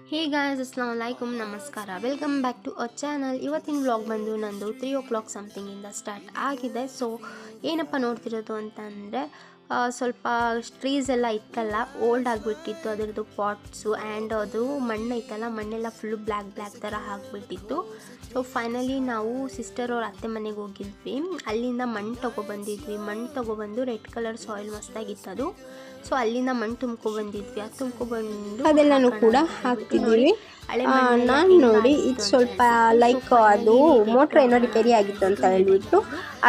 Hey guys, ಅಸ್ಸಲಾಮು ಅಲೈಕುಮ್, ನಮಸ್ಕಾರ. Welcome back to our channel. ಇವತ್ತಿನ ವ್ಲಾಗ್ ಬಂದು ನಂದು 3 o'clock ಸಮಥಿಂಗಿಂದ ಸ್ಟಾರ್ಟ್ ಆಗಿದೆ. ಸೊ ಏನಪ್ಪ ನೋಡ್ತಿರೋದು ಅಂತಂದರೆ ಸ್ವಲ್ಪ ಟ್ರೀಸ್ ಎಲ್ಲ ಇತ್ತಲ್ಲ, ಓಲ್ಡ್ ಆಗಿಬಿಟ್ಟಿತ್ತು ಅದರದ್ದು ಪಾಟ್ಸು. ಆ್ಯಂಡ್ ಅದು ಮಣ್ಣು ಐತಲ್ಲ, ಮಣ್ಣೆಲ್ಲ ಫುಲ್ಲು ಬ್ಲ್ಯಾಕ್ ಥರ ಆಗಿಬಿಟ್ಟಿತ್ತು. ಸೊ ಫೈನಲಿ ನಾವು ಸಿಸ್ಟರ್ ಅವ್ರ ಅತ್ತೆ ಮನೆಗೆ ಹೋಗಿದ್ವಿ. ಅಲ್ಲಿಂದ ಮಣ್ಣು ತೊಗೊಬಂದಿದ್ವಿ. ಮಣ್ಣು ತೊಗೊಬಂದು ರೆಡ್ ಕಲರ್ ಸಾಯಿಲ್ ಮಸ್ತಾಗಿತ್ತು ಅದು. ಸೊ ಅಲ್ಲಿಂದ ಮಣ್ಣು ತುಂಬ್ಕೊಬಂದಿದ್ವಿ. ಅದು ತುಂಬ್ಕೊಬಂದು ಅದೆಲ್ಲನೂ ಕೂಡ ಹಾಕ್ತಿದ್ದೀವಿ. ನಾನು ನೋಡಿ ಇದು ಸ್ವಲ್ಪ ಲೈಕ್ ಅದು ಮೋಟ್ರ್ ಏನೋ ರಿಪೇರಿ ಆಗಿತ್ತು ಅಂತ ಹೇಳ್ಬಿಟ್ಟು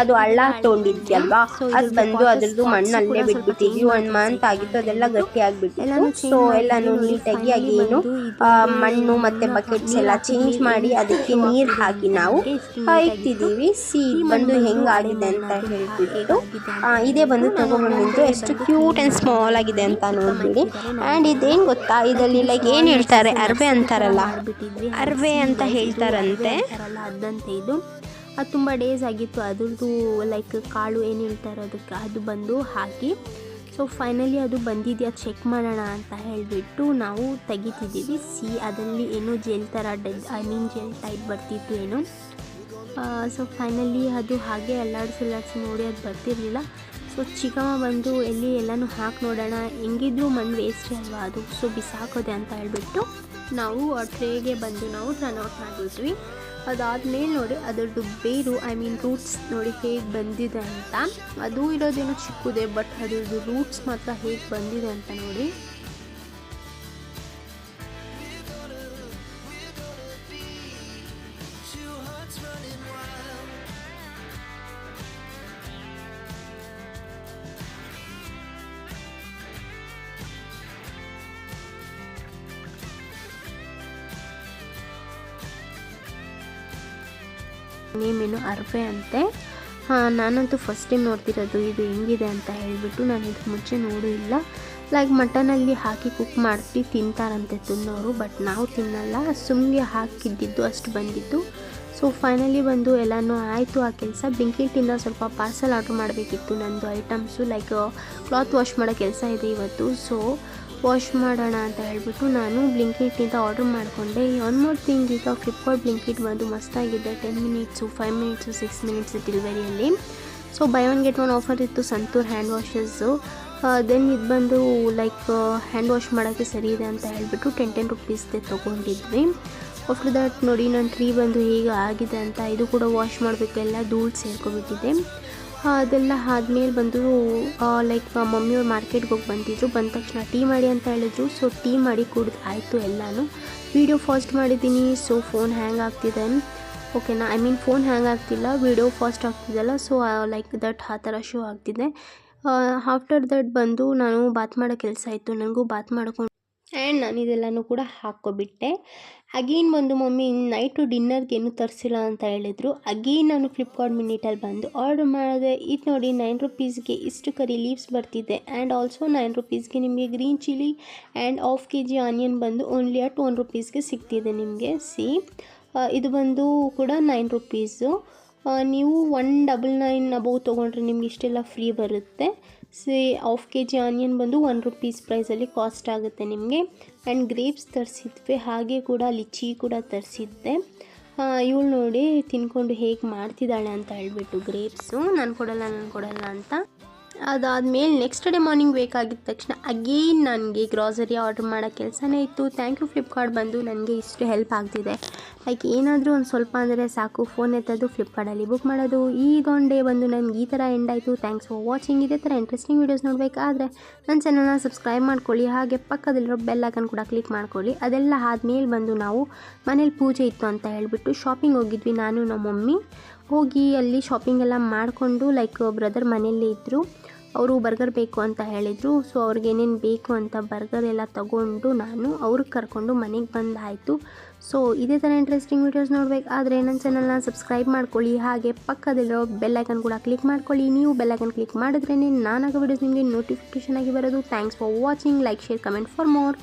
ಅದು ಹಳ್ಳ ತೊಗೊಂಡಿದ್ವಿ ಅಲ್ವಾ, ಅದು ಬಂದು ಅದ್ರದ್ದು ಮಣ್ಣು ಅಲ್ಲೇ ಬಿಟ್ಬಿಟ್ಟಿದ್ವಿ. 1 ಮಂತ್ ಆಗಿತ್ತು, ಅದೆಲ್ಲ ಗಟ್ಟಿ ಆಗಿಬಿಟ್ಟಿತ್ತು. ಸೊ ಎಲ್ಲಾನು ನೀಟಾಗಿ ಏನು ಮಣ್ಣು ಮತ್ತು ಬಕೆಟ್ಸ್ ಎಲ್ಲ ಚೇಂಜ್ ಮಾಡಿ ಅದಕ್ಕೆ ನೀರು ಹಾಕಿ ನಾವು ಇಟ್ಟಿದ್ದೀವಿ. ಇದು ಬಂದು ಹೆಂಗಾಗಿದೆ ಅಂತ ಹೇಳ್ಬಿಟ್ಟು ಇದೇ ಬಂದು ತೊಗೊಂಡ್ಬಂದಿದ್ದು. ಎಷ್ಟು ಕ್ಯೂಟ್ ಆ್ಯಂಡ್ ಸ್ಮಾಲ್ ಆಗಿದೆ ಅಂತ ನೋಡ್ಬಿಡಿ. ಆ್ಯಂಡ್ ಇದೇನು ಗೊತ್ತಾ, ಇದರಲ್ಲಿ ಲೈಕ್ ಏನು ಹೇಳ್ತಾರೆ, ಅರ್ವೆ ಅಂತಾರಲ್ಲ, ಅರ್ವೆ ಅಂತ ಹೇಳ್ತಾರಂತೆ. ಅದಂತೆ ಇದು ಅದು ತುಂಬ ಡೇಸ್ ಆಗಿತ್ತು. ಅದ್ರದ್ದು ಲೈಕ್ ಕಾಳು ಏನು ಹೇಳ್ತಾರೆ ಅದಕ್ಕೆ, ಅದು ಬಂದು ಹಾಕಿ. ಸೊ ಫೈನಲಿ ಅದು ಬಂದಿದೆಯಾ ಚೆಕ್ ಮಾಡೋಣ ಅಂತ ಹೇಳಿಬಿಟ್ಟು ನಾವು ತೆಗಿತಿದ್ದೀವಿ. ಅದರಲ್ಲಿ ಏನೋ ಜೆಲ್ ಥರ ಜೆಲ್ ಟೈಪ್ ಬರ್ತಿತ್ತು ಏನೋ. ಸೊ ಫೈನಲಿ ಅದು ಹಾಗೆ ಅಲ್ಲಾಡಿಸಿ ನೋಡಿ ಅದು ಬರ್ತಿರಲಿಲ್ಲ. ಸೊ ಚಿಕ್ಕಮ್ಮ ಬಂದು ಎಲ್ಲನೂ ಹಾಕಿ ನೋಡೋಣ, ಹೆಂಗಿದ್ರು ಮಣ್ಣು ವೇಸ್ಟ್ ಅಲ್ವಾ ಅದು, ಸೊ ಬಿಸಾಕೋದೆ ಅಂತ ಹೇಳಿಬಿಟ್ಟು ನಾವು ಆ ಟ್ರೇಗೆ ಬಂದು ನಾವು ರನ್ಔಟ್ ಮಾಡಿಬಿಟ್ವಿ. ಅದಾದಮೇಲೆ ನೋಡಿ ಅದರದ್ದು ಬೇರು ರೂಟ್ಸ್ ನೋಡಿ ಹೇಗೆ ಬಂದಿದೆ ಅಂತ. ಅದು ಇರೋದೇನು ಚಿಕ್ಕದೆ, ಬಟ್ ಅದರದ್ದು ರೂಟ್ಸ್ ಮಾತ್ರ ಹೇಗೆ ಬಂದಿದೆ ಅಂತ ನೋಡಿ. ನೇಮೇನು ಅರ್ವೆ ಅಂತೆ. ನಾನಂತೂ ಫಸ್ಟ್ ಟೈಮ್ ನೋಡ್ತಿರೋದು ಇದು ಹೆಂಗಿದೆ ಅಂತ ಹೇಳಿಬಿಟ್ಟು. ನಾನು ಇದಕ್ಕೆ ಮುಂಚೆ ನೋಡೂ ಇಲ್ಲ. ಲೈಕ್ ಮಟನಲ್ಲಿ ಹಾಕಿ ಕುಕ್ ಮಾಡಿ ತಿಂತಾರಂತೆ ತಿನ್ನೋರು, ಬಟ್ ನಾವು ತಿನ್ನಲ್ಲ. ಸುಮ್ಮನೆ ಹಾಕಿದ್ದಿದ್ದು ಅಷ್ಟು ಬಂದಿದ್ದು. ಸೊ ಫೈನಲಿ ಬಂದು ಎಲ್ಲನೂ ಆಯಿತು ಆ ಕೆಲಸ. ಬ್ಲಿಂಕಿಟಿಂದ ಸ್ವಲ್ಪ ಪಾರ್ಸಲ್ ಆರ್ಡ್ರ್ ಮಾಡಬೇಕಿತ್ತು ನಂದು ಐಟಮ್ಸು. ಲೈಕ್ ಕ್ಲಾತ್ ವಾಶ್ ಮಾಡೋ ಕೆಲಸ ಇದೆ ಇವತ್ತು. ಸೊ ವಾಶ್ ಮಾಡೋಣ ಅಂತ ಹೇಳ್ಬಿಟ್ಟು ನಾನು ಬ್ಲಿಂಕಿಟಿಂದ ಆರ್ಡ್ರ್ ಮಾಡಿಕೊಂಡೆ. ಒನ್ ಮೋರ್ ಥಿಂಗ್, ಈಗ ಫ್ಲಿಪ್ಕಾರ್ಟ್ ಬ್ಲಿಂಕಿಟ್ ಬಂದು ಮಸ್ತಾಗಿದೆ. 10 ಮಿನಿಟ್ಸು, 5 ಮಿನಿಟ್ಸು, 6 ಮಿನಿಟ್ಸ್ ಡೆಲಿವರಿಯಲ್ಲಿ. So buy one get one offer ಇತ್ತು ಸಂತೂರ್ ಹ್ಯಾಂಡ್ ವಾಷಸ್ಸು. ದೆನ್ ಇದು ಬಂದು ಲೈಕ್ ಹ್ಯಾಂಡ್ ವಾಶ್ ಮಾಡೋಕ್ಕೆ ಸರಿ ಇದೆ ಅಂತ ಹೇಳಿಬಿಟ್ಟು 10 ರುಪೀಸ್ದೆ ತೊಗೊಂಡಿದ್ವಿ. ಆಫ್ಟರ್ ದಟ್ ನೋಡಿ ನನ್ನ ಟ್ರೀ ಬಂದು ಹೇಗೆ ಆಗಿದೆ ಅಂತ. ಇದು ಕೂಡ ವಾಶ್ ಮಾಡಬೇಕು, ಎಲ್ಲ ಧೂಳು ಸೇರ್ಕೊಬಿಟ್ಟಿದೆ. ಅದೆಲ್ಲ ಆದಮೇಲೆ ಬಂದು ಲೈಕ್ ಮಮ್ಮಿಯವ್ರು ಮಾರ್ಕೆಟ್ಗೆ ಹೋಗಿ ಬಂದಿದ್ರು. ಬಂದ ತಕ್ಷಣ ಟೀ ಮಾಡಿ ಅಂತ ಹೇಳಿದ್ರು. ಸೊ ಟೀ ಮಾಡಿ ಕುಡಿದು ಆಯಿತು ಎಲ್ಲನೂ. ವೀಡಿಯೋ ಫಾಸ್ಟ್ ಮಾಡಿದ್ದೀನಿ, ಸೊ ಫೋನ್ ಹ್ಯಾಂಗ್ ಆಗ್ತಿದೆ. ಓಕೆನಾ, ಫೋನ್ ಹ್ಯಾಂಗ್ ಆಗ್ತಿಲ್ಲ, ವೀಡಿಯೋ ಫಾಸ್ಟ್ ಆಗ್ತಿದ್ದಲ್ಲ. ಸೊ ಲೈಕ್ ದಟ್ ಆ ಥರ ಶೋ ಆಗ್ತಿದೆ. ಆಫ್ಟರ್ ದಟ್ ಬಂದು ನಾನು ಬಾತ್ ಮಾಡೋ ಕೆಲಸ ಇತ್ತು, ನನಗೂ ಬಾತ್ ಮಾಡ್ಕೊಂಡು ಆ್ಯಂಡ್ ನಾನು ಇದೆಲ್ಲನೂ ಕೂಡ ಹಾಕ್ಕೊಬಿಟ್ಟೆ. ಅಗೇನ್ ಬಂದು ಮಮ್ಮಿ ನೈಟು ಡಿನ್ನರ್ಗೆ ಏನೂ ತರಿಸಿಲ್ಲ ಅಂತ ಹೇಳಿದರು. ಅಗೇನ್ ನಾನು ಫ್ಲಿಪ್ಕಾರ್ಟ್ ಮಿನಿಟಲ್ಲಿ ಬಂದು ಆರ್ಡ್ರ್ ಮಾಡಿದೆ. ಇದು ನೋಡಿ 9 ರುಪೀಸ್ಗೆ ಇಷ್ಟು ಕರಿ ಲೀವ್ಸ್ ಬರ್ತಿದೆ. ಆ್ಯಂಡ್ ಆಲ್ಸೋ 9 ರುಪೀಸ್ಗೆ ನಿಮಗೆ green chilli and ½ kg onion ಬಂದು ಓನ್ಲಿ ಅಟ್ 1 ರುಪೀಸ್ಗೆ ಸಿಗ್ತಿದೆ ನಿಮಗೆ. ಇದು ಬಂದು ಕೂಡ 9 ರುಪೀಸು. ನೀವು 199 ಅಬೌವ್ ತೊಗೊಂಡ್ರೆ ನಿಮ್ಗೆ ಇಷ್ಟೆಲ್ಲ ಫ್ರೀ ಬರುತ್ತೆ. ½ kg ಆನಿಯನ್ ಬಂದು 1 ರುಪೀಸ್ ಪ್ರೈಸಲ್ಲಿ ಕಾಸ್ಟ್ ಆಗುತ್ತೆ ನಿಮಗೆ. ಆ್ಯಂಡ್ ಗ್ರೇಪ್ಸ್ ತರಿಸಿದ್ವಿ, ಹಾಗೆ ಕೂಡ ಲಿಚಿ ಕೂಡ ತರಿಸಿದ್ದೆ. ಇವಳು ನೋಡಿ ತಿನ್ಕೊಂಡು ಹೇಗೆ ಮಾಡ್ತಿದ್ದಾಳೆ ಅಂತ ಹೇಳ್ಬಿಟ್ಟು ಗ್ರೇಪ್ಸು. ನಾನು ಕೊಡಲ್ಲ ಅಂತ. ಅದಾದಮೇಲೆ ನೆಕ್ಸ್ಟ್ ಡೇ ಮಾರ್ನಿಂಗ್ ಬೇಕಾಗಿದ್ದ ತಕ್ಷಣ ಅಗೇನ್ ನನಗೆ ಗ್ರಾಸರಿ ಆರ್ಡ್ರ್ ಮಾಡೋ ಕೆಲಸನೇ ಇತ್ತು. ಥ್ಯಾಂಕ್ ಯು ಫ್ಲಿಪ್ಕಾರ್ಟ್ ಬಂದು ನನಗೆ ಇಷ್ಟು ಹೆಲ್ಪ್ ಆಗ್ತಿದೆ. ಲೈಕ್ ಏನಾದರೂ ಒಂದು ಸ್ವಲ್ಪ ಅಂದರೆ ಸಾಕು, ಫೋನ್ ಎತ್ತೋದು ಫ್ಲಿಪ್ಕಾರ್ಟಲ್ಲಿ ಬುಕ್ ಮಾಡೋದು. ಈಗ ಒನ್ ಡೇ ಬಂದು ನನಗೆ ಈ ಥರ ಎಂಡ್ ಆಯಿತು. Thanks for watching. ಇದೇ ಥರ ಇಂಟ್ರೆಸ್ಟಿಂಗ್ ವೀಡಿಯೋಸ್ ನೋಡಬೇಕಾದ್ರೆ ನನ್ನ ಚಾನಲ್ನ ಸಬ್ಸ್ಕ್ರೈಬ್ ಮಾಡ್ಕೊಳ್ಳಿ, ಹಾಗೆ ಪಕ್ಕದಲ್ಲಿರೋ ಬೆಲ್ ಐಕಾನ್ ಕೂಡ ಕ್ಲಿಕ್ ಮಾಡ್ಕೊಳ್ಳಿ. ಅದೆಲ್ಲ ಆದಮೇಲೆ ಬಂದು ನಾವು ಮನೇಲಿ ಪೂಜೆ ಇತ್ತು ಅಂತ ಹೇಳಿಬಿಟ್ಟು ಶಾಪಿಂಗ್ ಹೋಗಿದ್ವಿ. ನಾನು ನಮ್ಮ ಮಮ್ಮಿ ಹೋಗಿ ಅಲ್ಲಿ ಶಾಪಿಂಗ್ ಎಲ್ಲ ಮಾಡಿಕೊಂಡು, ಲೈಕ್ ಬ್ರದರ್ ಮನೆಯಲ್ಲೇ ಇದ್ದರು, ಅವರು ಬರ್ಗರ್ ಬೇಕು ಅಂತ ಹೇಳಿದರು. ಸೊ ಅವ್ರಿಗೇನೇನು ಬೇಕು ಅಂತ ಬರ್ಗರ್ ಎಲ್ಲ ತೊಗೊಂಡು ನಾನು ಅವ್ರಿಗೆ ಕರ್ಕೊಂಡು ಮನೆಗೆ ಬಂದಾಯಿತು. ಸೊ ಇದೇ ಥರ ಇಂಟ್ರೆಸ್ಟಿಂಗ್ ವೀಡಿಯೋಸ್ ನೋಡಬೇಕಾದ್ರೆ ನನ್ನ ಚಾನಲ್ನ ಸಬ್ಸ್ಕ್ರೈಬ್ ಮಾಡ್ಕೊಳ್ಳಿ, ಹಾಗೆ ಪಕ್ಕದಲ್ಲಿರೋ ಬೆಲ್ ಐಕನ್ ಕೂಡ ಕ್ಲಿಕ್ ಮಾಡ್ಕೊಳ್ಳಿ. ನೀವು ಬೆಲ್ ಐಕನ್ ಕ್ಲಿಕ್ ಮಾಡಿದ್ರೇ ನಾನಾಗೋ ವೀಡಿಯೋಸ್ ನಿಮಗೆ ನೋಟಿಫಿಕೇಷನ್ ಆಗಿ ಬರೋದು. Thanks for watching. Like, share, comment for more.